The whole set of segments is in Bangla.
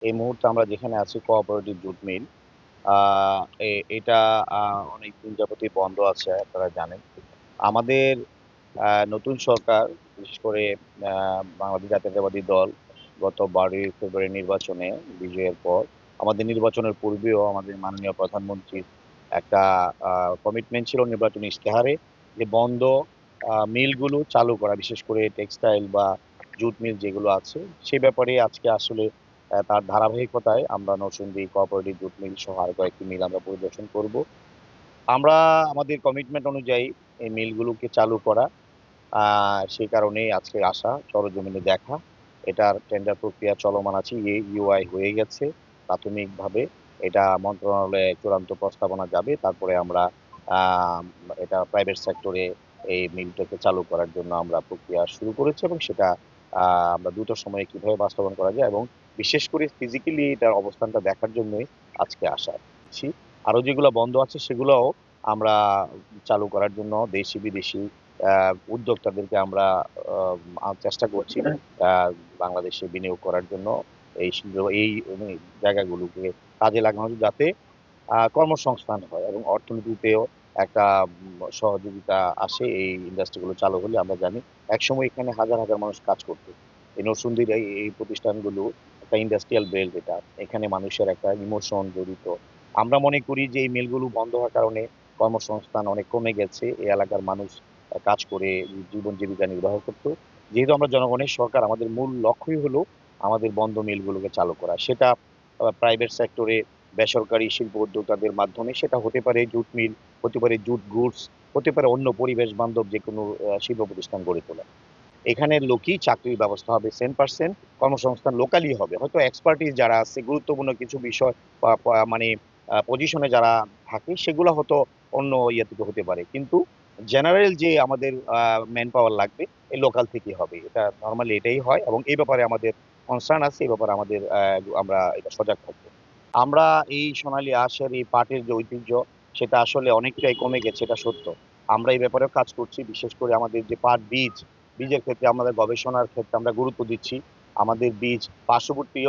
এই মুহূর্তে আমরা যেখানে আছি কোঅপারেটিভ জুট মিল। আ এটা আ অনেকদিন যাবতই বন্ধ আছে আপনারা জানেন। আমাদের নতুন সরকার বিশেষ করে আ বাংলাদেশ জাতীয়তাবাদী দল গত ১২ই ফেব্রুয়ারি নির্বাচনে বিজয়ের পর আমাদের নির্বাচনের পূর্বেও আমাদের মাননীয় প্রধানমন্ত্রীর একটা আ কমিটমেন্ট ছিল নির্বাচনী ইশতেহারে যে বন্ধ মিলগুলো চালু করা। বিশেষ করে টেক্সটাইল বা জুট মিল যেগুলো আছে সে ব্যাপারে আজকে আসলে তার ধারাবাহিকতায় আমরা নরসিংদী কোঅপারেটিভ জুট মিল সহ আরো কয়েকটি মিল আমরা পরিদর্শন করব। আমরা আমাদের কমিটমেন্ট অনুযায়ী এই মিলগুলোকে চালু করা। আ সেই কারণেই আজকে আসা, সরেজমিনে দেখা। এটার টেন্ডার প্রক্রিয়া চলমান আছে। ইউআই হয়ে গেছে প্রাথমিকভাবে। এটা মন্ত্রণালয়ে চূড়ান্ত প্রস্তাবনা যাবে। তারপরে আমরা আম এটা প্রাইভেট সেক্টরে এই মিলটাকে চালু করার জন্য আমরা প্রক্রিয়া শুরু করেছি এবং সেটা আ আমরা দ্রুত সময়ে কিভাবে বাস্তবায়ন করা যায় এবং বিশেষ করে ফিজিক্যালি এটার অবস্থানটা দেখার জন্যই আজকে আসা। আরো যেগুলো বন্ধ আছে সেগুলোও আমরা চালু করার জন্য দেশি বিদেশি আ উদ্যোক্তাদেরকে আমরা চেষ্টা করছি আ বাংলাদেশে বিনিয়োগ করার জন্য এই জায়গাগুলোকে কাজে লাগানো যাতে কর্মসংস্থান হয় এবং অর্থনীতিতেও একটা সহযোগিতা আসে এই ইন্ডাস্ট্রিগুলো চালু হলে। আমরা জানি একসময় এখানে হাজার, হাজার মানুষ কাজ করত। এই নরসিংদীর এই প্রতিষ্ঠানগুলো একটা ইন্ডাস্ট্রিয়াল বেল্ট এটা। এখানে মানুষের একটা ইমোশন জড়িত। আমরা মনে করি যে এই মিলগুলো বন্ধ হওয়ার কারণে কর্মসংস্থান অনেক কমে গেছে। এই এলাকার মানুষ কাজ করে জীবন জীবিকা নির্বাহ করত। যেহেতু আমরা জনগণের সরকার আমাদের মূল লক্ষ্যই হলো আমাদের বন্ধ মিলগুলোকে চালু করা। সেটা প্রাইভেট সেক্টরে বেসরকারি শিল্প উদ্যোক্তাদের মাধ্যমে সেটা হতে পারে জুট মিল, হতে পারে জুট গুডস, হতে পারে অন্য পরিবেশ বান্ধব যেকোনো শিল্প প্রতিষ্ঠান গড়ে তোলা। এখানের লোকই চাকরির ব্যবস্থা হবে 100% কর্মসংস্থান লোকালি হবে। হয়তো এক্সপার্টিস যারা আছে গুরুত্বপূর্ণ কিছু বিষয় বা মানে পজিশনে যারা থাকে সেগুলো হয়তো অন্য ইয়ে থেকে হতে পারে। কিন্তু জেনারেল যে আমাদের ম্যান পাওয়ার লাগবে এই লোকাল থেকেই হবে। এটা নরমালি এটাই হয় এবং এই ব্যাপারে আমাদের কনসার্ন আছে। এই ব্যাপারে আমাদের আমরা এটা সজাগ থাকবো। আমরা এই সোনালী আঁশের এই পাটের যে ঐতিহ্য সেটা আসলে অনেকটাই কমে গেছে এটা সত্য। আমরা এই ব্যাপারেও কাজ করছি। বিশেষ করে আমাদের যে পাট বীজের ক্ষেত্রে আমাদের গবেষণার ক্ষেত্রে আমরা গুরুত্ব দিচ্ছি। আমাদের বীজ পার্শ্ববর্তী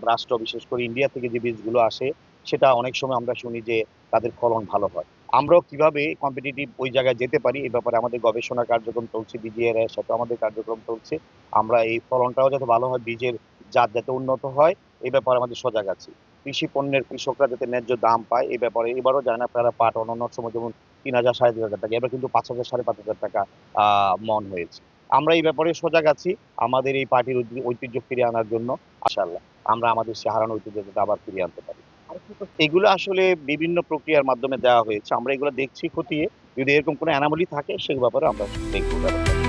রাষ্ট্র বিশেষ করে ইন্ডিয়া থেকে যে বীজগুলো আসে সেটা অনেক সময় আমরা শুনি যে তাদের ফলন ভালো হয়। আমরাও কিভাবে কম্পিটিটিভ ওই জায়গায় যেতে পারি এ ব্যাপারে আমাদের গবেষণা কার্যক্রম চলছে। বিজিএর এর সাথেও আমাদের কার্যক্রম চলছে। আমরা এই ফলনটাও যাতে ভালো হয়, বীজের জাত যাতে উন্নত হয় এই ব্যাপারে আমাদের সজাগ আছি। কৃষি পণ্যের কৃষকরা যাতে ন্যায্য দাম পায় এ ব্যাপারে এবারও জানেন আপনারা পাট অন্যান্য সময় যেমন ৩,০০০ ৳৩,৫০০ এবার কিন্তু ৳৫,০০০ ৳৫,৫০০ মন হয়েছে। আমরা এই ব্যাপারে সজাগ আছি। আমাদের এই পার্টির ঐতিহ্য ফিরিয়ে আনার জন্য ইনশাআল্লাহ। আমরা আমাদের সে হারানো ঐতিহ্য যাতে আবার ফিরিয়ে আনতে পারি। এগুলো আসলে বিভিন্ন প্রক্রিয়ার মাধ্যমে দেওয়া হয়েছে। আমরা এগুলো দেখছি খতিয়ে। যদি এরকম কোনো অ্যানোমালি থাকে সে ব্যাপারে আমরা দেখব ব্যবস্থা।